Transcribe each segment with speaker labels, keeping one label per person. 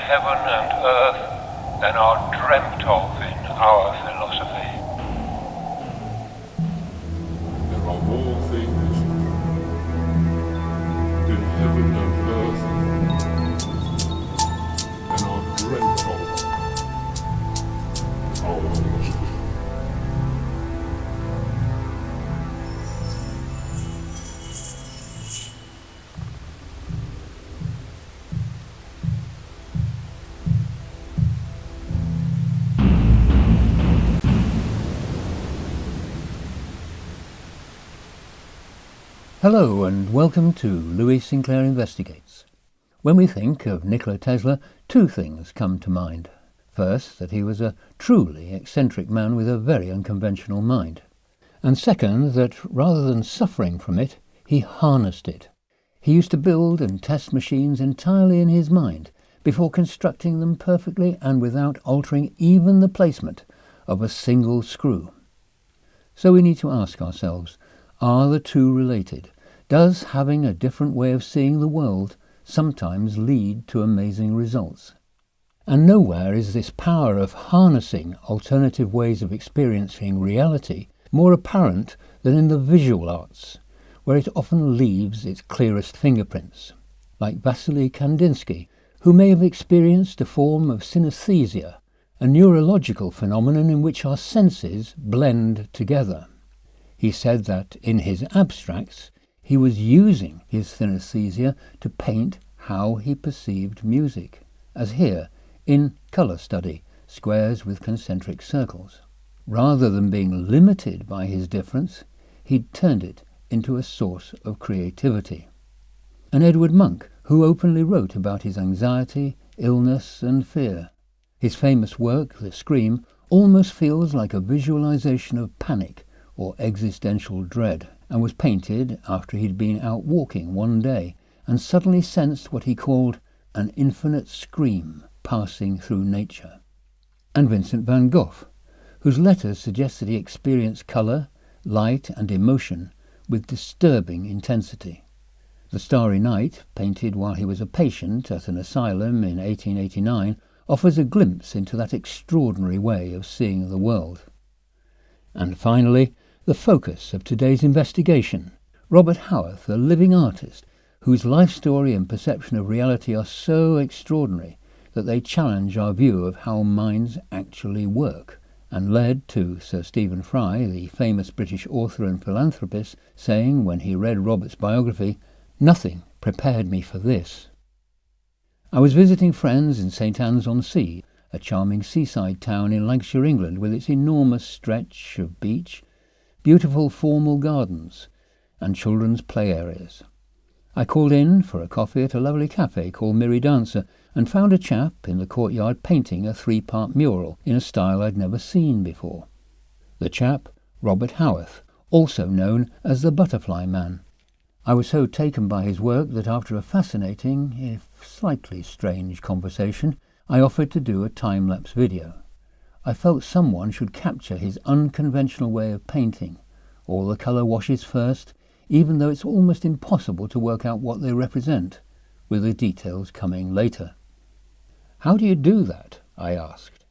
Speaker 1: heaven and earth than are dreamt of in our philosophy.
Speaker 2: There are more things in heaven and earth than are dreamt of in our philosophy.
Speaker 3: Hello and welcome to Louis Sinclair Investigates. When we think of Nikola Tesla, two things come to mind. First, that he was a truly eccentric man with a very unconventional mind. And second, that rather than suffering from it, he harnessed it. He used to build and test machines entirely in his mind before constructing them perfectly and without altering even the placement of a single screw. So we need to ask ourselves, are the two related? Does having a different way of seeing the world sometimes lead to amazing results? And nowhere is this power of harnessing alternative ways of experiencing reality more apparent than in the visual arts, where it often leaves its clearest fingerprints, like Vasily Kandinsky, who may have experienced a form of synesthesia, a neurological phenomenon in which our senses blend together. He said that in his abstracts, he was using his synesthesia to paint how he perceived music, as here in colour study, squares with concentric circles. Rather than being limited by his difference, he'd turned it into a source of creativity. And Edward Munch, who openly wrote about his anxiety, illness and fear. His famous work, The Scream, almost feels like a visualization of panic or existential dread, and was painted after he'd been out walking one day and suddenly sensed what he called an infinite scream passing through nature. And Vincent van Gogh, whose letters suggest that he experienced colour, light and emotion with disturbing intensity. The Starry Night, painted while he was a patient at an asylum in 1889, offers a glimpse into that extraordinary way of seeing the world. And finally, the focus of today's investigation, Robert Haworth, a living artist whose life story and perception of reality are so extraordinary that they challenge our view of how minds actually work, and led to Sir Stephen Fry, the famous British author and philanthropist, saying when he read Robert's biography, "Nothing prepared me for this." I was visiting friends in St Anne's-on-Sea, a charming seaside town in Lancashire, England, with its enormous stretch of beach, beautiful formal gardens, and children's play areas. I called in for a coffee at a lovely cafe called Mirry Dancer and found a chap in the courtyard painting a 3-part mural in a style I'd never seen before. The chap, Robert Haworth, also known as the Butterfly Man. I was so taken by his work that after a fascinating, if slightly strange conversation, I offered to do a time-lapse video. I felt someone should capture his unconventional way of painting, all the colour washes first, even though it's almost impossible to work out what they represent, with the details coming later. "How do you do that?" I asked.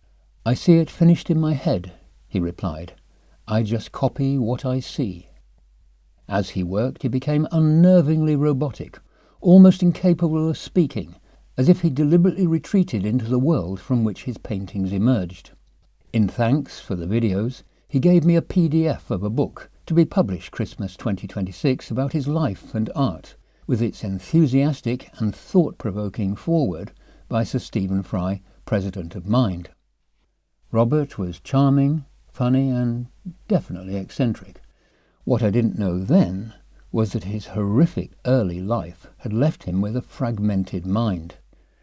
Speaker 3: "I see it finished in my head," he replied. "I just copy what I see." As he worked, he became unnervingly robotic, almost incapable of speaking, as if he deliberately retreated into the world from which his paintings emerged. In thanks for the videos, he gave me a PDF of a book to be published Christmas 2026 about his life and art, with its enthusiastic and thought-provoking foreword by Sir Stephen Fry, President of Mind. Robert was charming, funny and definitely eccentric. What I didn't know then was that his horrific early life had left him with a fragmented mind,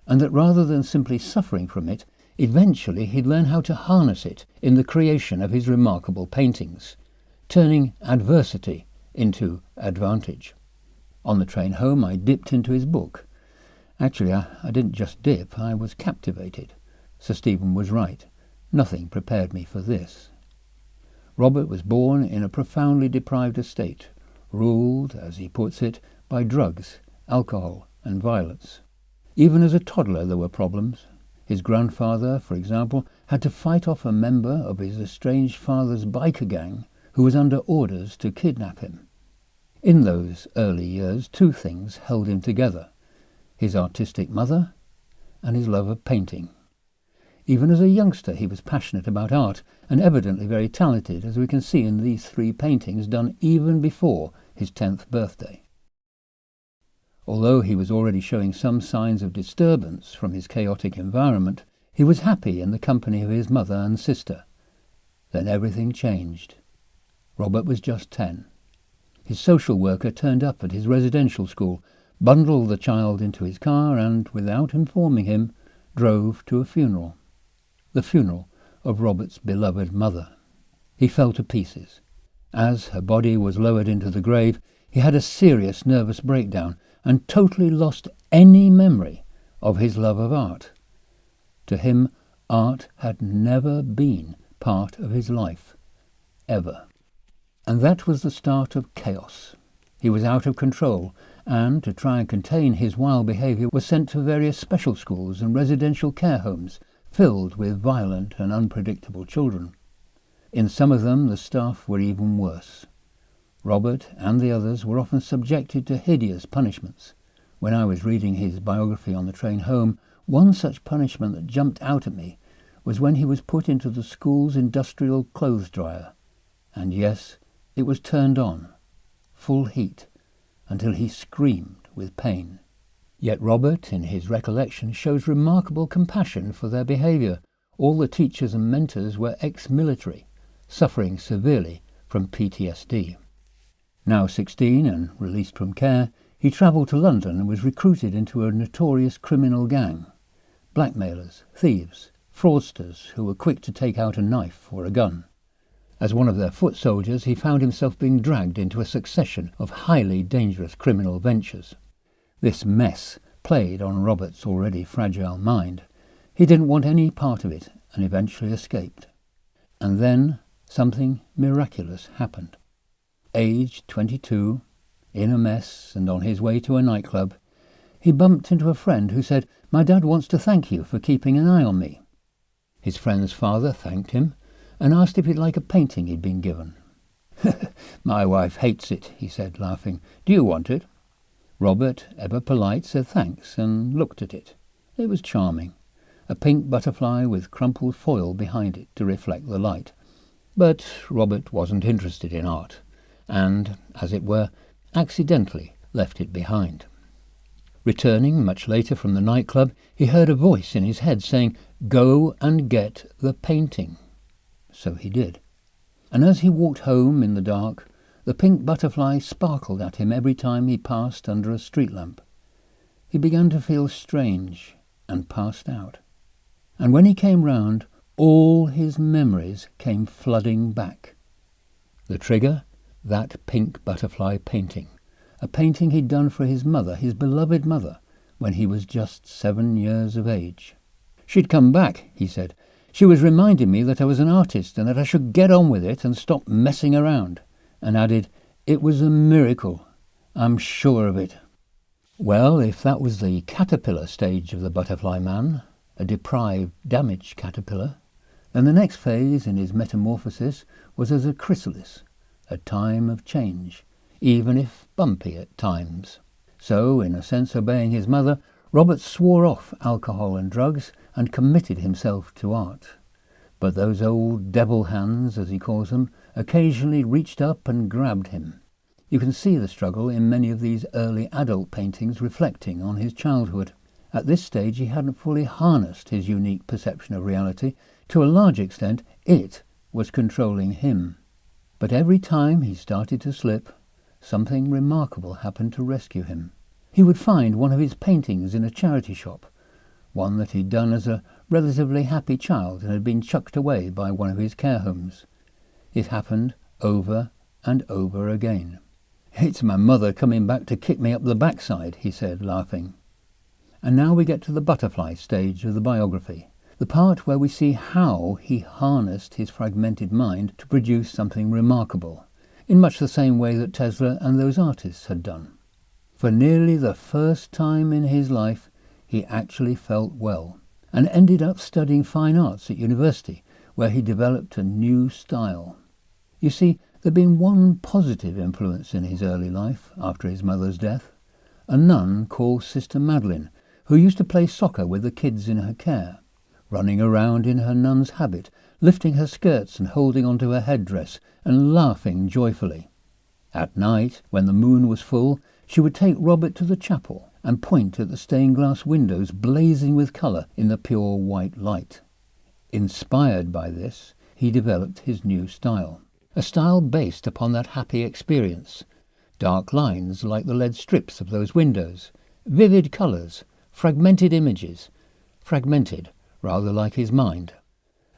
Speaker 3: and that rather than simply suffering from it, eventually he'd learn how to harness it in the creation of his remarkable paintings, turning adversity into advantage. On the train home, I dipped into his book. Actually, I didn't just dip, I was captivated. Sir Stephen was right. Nothing prepared me for this. Robert was born in a profoundly deprived estate, ruled, as he puts it, by drugs, alcohol and violence. Even as a toddler there were problems. His grandfather, for example, had to fight off a member of his estranged father's biker gang who was under orders to kidnap him. In those early years, two things held him together: his artistic mother and his love of painting. Even as a youngster he was passionate about art and evidently very talented, as we can see in these 3 paintings done even before his 10th birthday. Although he was already showing some signs of disturbance from his chaotic environment, he was happy in the company of his mother and sister. Then everything changed. Robert was just 10. His social worker turned up at his residential school, bundled the child into his car and, without informing him, drove to a funeral. The funeral of Robert's beloved mother. He fell to pieces. As her body was lowered into the grave, he had a serious nervous breakdown and totally lost any memory of his love of art. To him, art had never been part of his life, ever. And that was the start of chaos. He was out of control, and, to try and contain his wild behaviour, was sent to various special schools and residential care homes filled with violent and unpredictable children. In some of them, the staff were even worse. Robert and the others were often subjected to hideous punishments. When I was reading his biography on the train home, one such punishment that jumped out at me was when he was put into the school's industrial clothes dryer. And yes, it was turned on, full heat, until he screamed with pain. Yet Robert, in his recollection, shows remarkable compassion for their behaviour. All the teachers and mentors were ex-military, suffering severely from PTSD. Now 16 and released from care, he travelled to London and was recruited into a notorious criminal gang. Blackmailers, thieves, fraudsters who were quick to take out a knife or a gun. As one of their foot soldiers, he found himself being dragged into a succession of highly dangerous criminal ventures. This mess played on Robert's already fragile mind. He didn't want any part of it and eventually escaped. And then something miraculous happened. Aged 22, in a mess and on his way to a nightclub, he bumped into a friend who said, "My dad wants to thank you for keeping an eye on me." His friend's father thanked him and asked if he'd like a painting he'd been given. "My wife hates it," he said, laughing. "Do you want it?" Robert, ever polite, said thanks and looked at it. It was charming. A pink butterfly with crumpled foil behind it to reflect the light. But Robert wasn't interested in art, and, as it were, accidentally left it behind. Returning much later from the nightclub, he heard a voice in his head saying, "Go and get the painting." So he did. And as he walked home in the dark, the pink butterfly sparkled at him every time he passed under a street lamp. He began to feel strange and passed out. And when he came round, all his memories came flooding back. The trigger? That pink butterfly painting. A painting he'd done for his mother, his beloved mother, when he was just 7 years of age. "She'd come back," he said. "She was reminding me that I was an artist and that I should get on with it and stop messing around," and added, "It was a miracle. I'm sure of it." Well, if that was the caterpillar stage of the butterfly man, a deprived, damaged caterpillar, then the next phase in his metamorphosis was as a chrysalis, a time of change, even if bumpy at times. So, in a sense obeying his mother, Robert swore off alcohol and drugs and committed himself to art. But those old devil hands, as he calls them, occasionally reached up and grabbed him. You can see the struggle in many of these early adult paintings reflecting on his childhood. At this stage he hadn't fully harnessed his unique perception of reality. To a large extent, it was controlling him. But every time he started to slip, something remarkable happened to rescue him. He would find one of his paintings in a charity shop, one that he'd done as a relatively happy child and had been chucked away by one of his care homes. It happened over and over again. "It's my mother coming back to kick me up the backside," he said, laughing. And now we get to the butterfly stage of the biography, the part where we see how he harnessed his fragmented mind to produce something remarkable, in much the same way that Tesla and those artists had done. For nearly the first time in his life, he actually felt well, and ended up studying fine arts at university, where he developed a new style. You see, there'd been one positive influence in his early life after his mother's death, a nun called Sister Madeline, who used to play soccer with the kids in her care, running around in her nun's habit, lifting her skirts and holding onto her headdress and laughing joyfully. At night, when the moon was full, she would take Robert to the chapel and point at the stained-glass windows blazing with colour in the pure white light. Inspired by this, he developed his new style, a style based upon that happy experience. Dark lines like the lead strips of those windows, vivid colours, fragmented images, fragmented rather like his mind.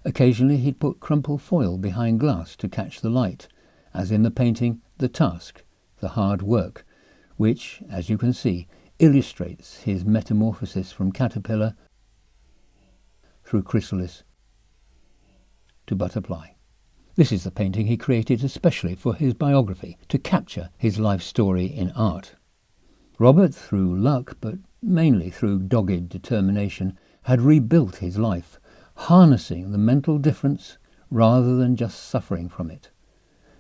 Speaker 3: Occasionally he'd put crumpled foil behind glass to catch the light, as in the painting The Task, the hard work, which, as you can see, illustrates his metamorphosis from caterpillar through chrysalis to butterfly. This is the painting he created especially for his biography, to capture his life story in art. Robert, through luck, but mainly through dogged determination, had rebuilt his life, harnessing the mental difference rather than just suffering from it.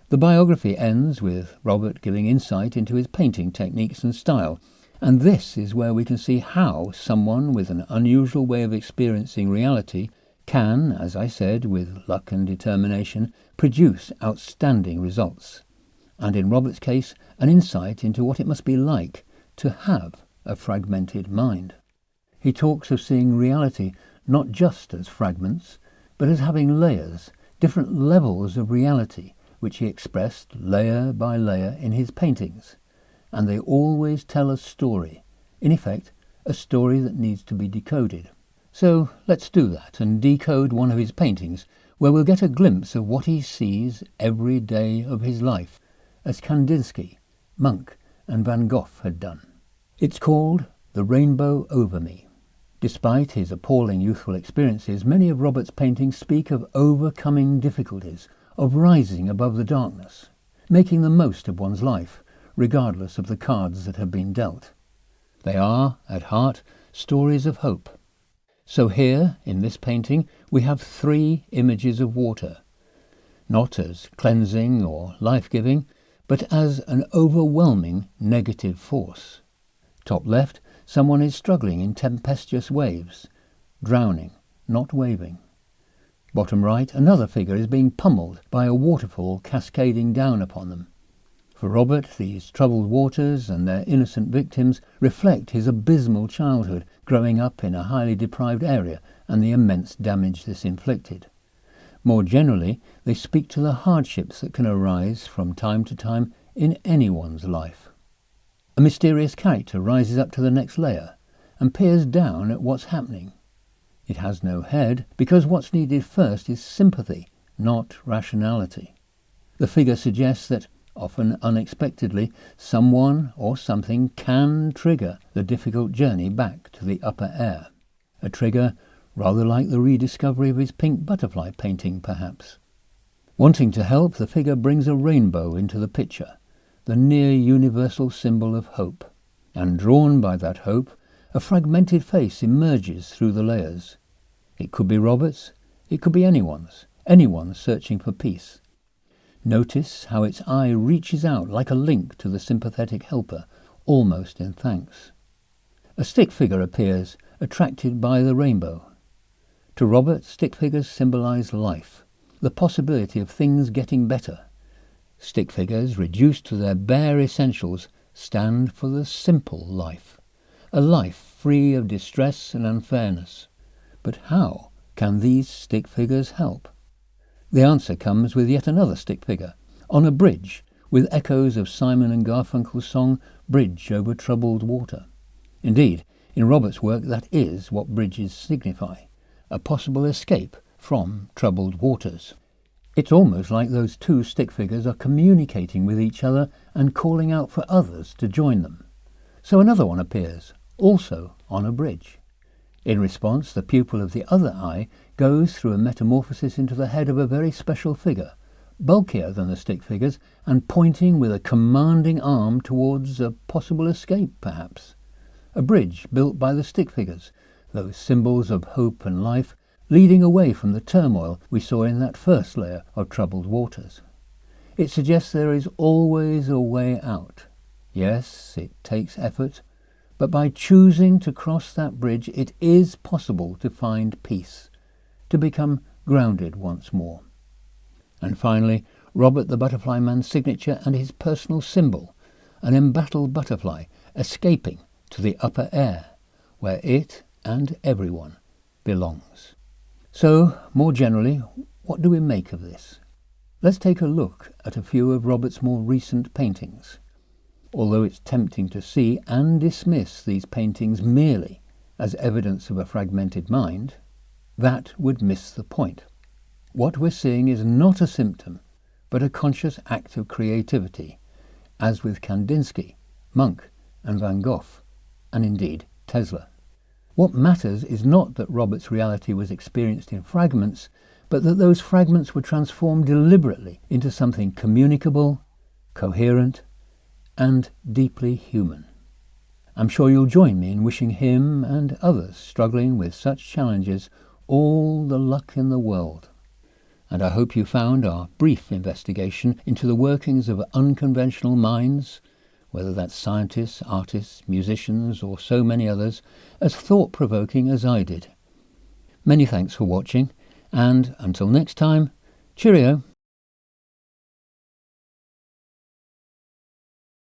Speaker 3: The biography ends with Robert giving insight into his painting techniques and style, and this is where we can see how someone with an unusual way of experiencing reality can, as I said, with luck and determination, produce outstanding results. And in Robert's case, an insight into what it must be like to have a fragmented mind. He talks of seeing reality not just as fragments, but as having layers, different levels of reality, which he expressed layer by layer in his paintings. And they always tell a story, in effect, a story that needs to be decoded. So let's do that and decode one of his paintings, where we'll get a glimpse of what he sees every day of his life, as Kandinsky, Munch and Van Gogh had done. It's called The Rainbow Over Me. Despite his appalling youthful experiences, many of Robert's paintings speak of overcoming difficulties, of rising above the darkness, making the most of one's life, regardless of the cards that have been dealt. They are, at heart, stories of hope. So here, in this painting, we have 3 images of water, not as cleansing or life-giving, but as an overwhelming negative force. Top left, someone is struggling in tempestuous waves, drowning, not waving. Bottom right, another figure is being pummeled by a waterfall cascading down upon them. For Robert, these troubled waters and their innocent victims reflect his abysmal childhood, growing up in a highly deprived area, and the immense damage this inflicted. More generally, they speak to the hardships that can arise from time to time in anyone's life. A mysterious character rises up to the next layer and peers down at what's happening. It has no head, because what's needed first is sympathy, not rationality. The figure suggests that, often unexpectedly, someone or something can trigger the difficult journey back to the upper air. A trigger rather like the rediscovery of his pink butterfly painting, perhaps. Wanting to help, the figure brings a rainbow into the picture, the near-universal symbol of hope. And drawn by that hope, a fragmented face emerges through the layers. It could be Robert's, it could be anyone's searching for peace. Notice how its eye reaches out like a link to the sympathetic helper, almost in thanks. A stick figure appears, attracted by the rainbow. To Robert, stick figures symbolize life, the possibility of things getting better. Stick figures, reduced to their bare essentials, stand for the simple life, a life free of distress and unfairness. But how can these stick figures help? The answer comes with yet another stick figure, on a bridge, with echoes of Simon and Garfunkel's song Bridge Over Troubled Water. Indeed, in Robert's work that is what bridges signify, a possible escape from troubled waters. It's almost like those 2 stick figures are communicating with each other and calling out for others to join them. So another one appears, also on a bridge. In response, the pupil of the other eye goes through a metamorphosis into the head of a very special figure, bulkier than the stick figures, and pointing with a commanding arm towards a possible escape, perhaps. A bridge built by the stick figures, those symbols of hope and life, leading away from the turmoil we saw in that first layer of troubled waters. It suggests there is always a way out. Yes, it takes effort, but by choosing to cross that bridge, it is possible to find peace, to become grounded once more. And finally, Robert the Butterfly Man's signature and his personal symbol, an embattled butterfly escaping to the upper air, where it and everyone belongs. So, more generally, what do we make of this? Let's take a look at a few of Robert's more recent paintings. Although it's tempting to see and dismiss these paintings merely as evidence of a fragmented mind, that would miss the point. What we're seeing is not a symptom, but a conscious act of creativity, as with Kandinsky, Munch and Van Gogh, and indeed Tesla. What matters is not that Robert's reality was experienced in fragments, but that those fragments were transformed deliberately into something communicable, coherent, and deeply human. I'm sure you'll join me in wishing him and others struggling with such challenges all the luck in the world. And I hope you found our brief investigation into the workings of unconventional minds, whether that's scientists, artists, musicians, or so many others, as thought-provoking as I did. Many thanks for watching, and until next time, cheerio.